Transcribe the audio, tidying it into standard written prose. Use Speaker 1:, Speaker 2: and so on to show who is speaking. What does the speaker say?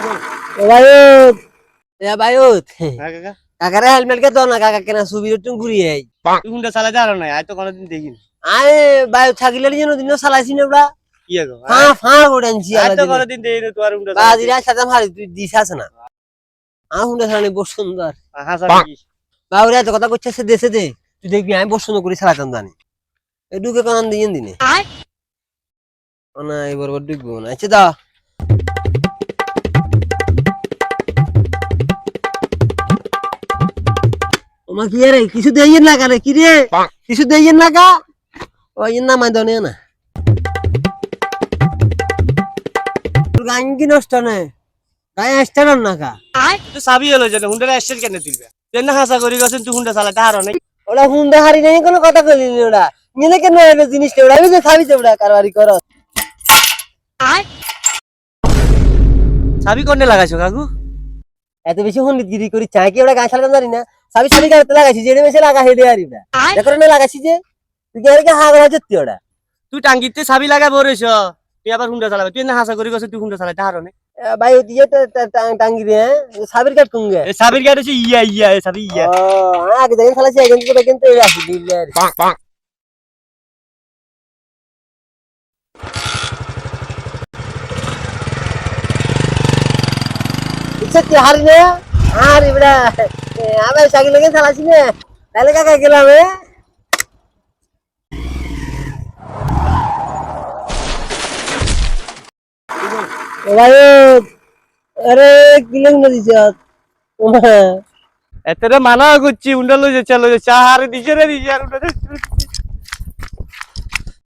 Speaker 1: এ ভাইউত এ ভাইউত
Speaker 2: কাকা
Speaker 1: কাকারে হেলমেট কে দাও না কাকা কেনা সুবির টুং ঘুরিয়ে আই
Speaker 2: তুই হুন্ডা চালাতে আর নাই আই তো কোনদিন দেখিনি
Speaker 1: আয় ভাইউত থাকিলে যেন দিন চালাইছি না ওরা
Speaker 2: কি গো
Speaker 1: ফা ফা ওড়ানছি
Speaker 2: আই
Speaker 1: আলা
Speaker 2: তো
Speaker 1: দিন
Speaker 2: কোনদিন দেখিনি তোর হুন্ডা
Speaker 1: বাজিরা সাথে মারি তুই দিছ আছে না হুন্ডা চালানি বড় সুন্দর
Speaker 2: হাসা কি
Speaker 1: বাউরে এত কথা কইছে দেশে দে তুই দেখবি আমি বড় সুন্দর করে চালাতাম জানি এ ঢুকে কোন দিন দিনে না এবার ঢুকবো না আচ্ছা দা ওমা কি রে কিছু দেইয়েন না কারে কি রে কিছু দেইয়েন না কা ওই না মাই দনে না তোর গান কি নষ্ট না গায়ে স্টার না কা
Speaker 2: তুই চাবি হলো যে হুন্ডা স্টেট কেন তুলবে তুই না হাসা করি গেছিস তুই হুন্ডা চালাতে আর নাই
Speaker 1: ওরা হুন্ডা হারি নাই কোনো কথা কইলি নি ওরা নিলে কেন এবে জিনিসটা ওরা আমি যে খাবি যে ওরা কারবারি কর
Speaker 2: চাবি কোনে লাগাইছো কাকু
Speaker 1: এত বেশি হন্ডিতগিরি করি চাই কি ওরা গাছ লাগাতে জানি না সাবি সাবি গাড়িতে লাগাইছি যেটা বেশি লাগা হেডে আরি না দেখো না লাগাইছি যে তুই কি আরে হা গড়া যেতি ওরা
Speaker 2: তুই টাঙ্গিতে চাবি লাগা বরেছ তুই আবার হুন্ডা চালাবে তুই না হাসা করি গেছিস তুই হুন্ডা চালাতে আর নাই
Speaker 1: ভাই দিয়ে টাঙ্গি রে সাবির কাট কুঙ্গে
Speaker 2: এই চাবির গাড়ি হচ্ছে ইয়া ইয়া এই চাবি ইয়া
Speaker 1: ও আগে দেখেন খালাসি কিন্তু এই আসি দিলে সত্যি হারি না আর ইবড়া আমি সাইকেল লেগে চালাছি না তাহলে কাকা গেলাম ভাই আরে কিলেন না দিছ
Speaker 2: এতটা মানা করছি উন্ডা লই যাচ্ছে চা আর দিছে রে দিছে আর উন্ডা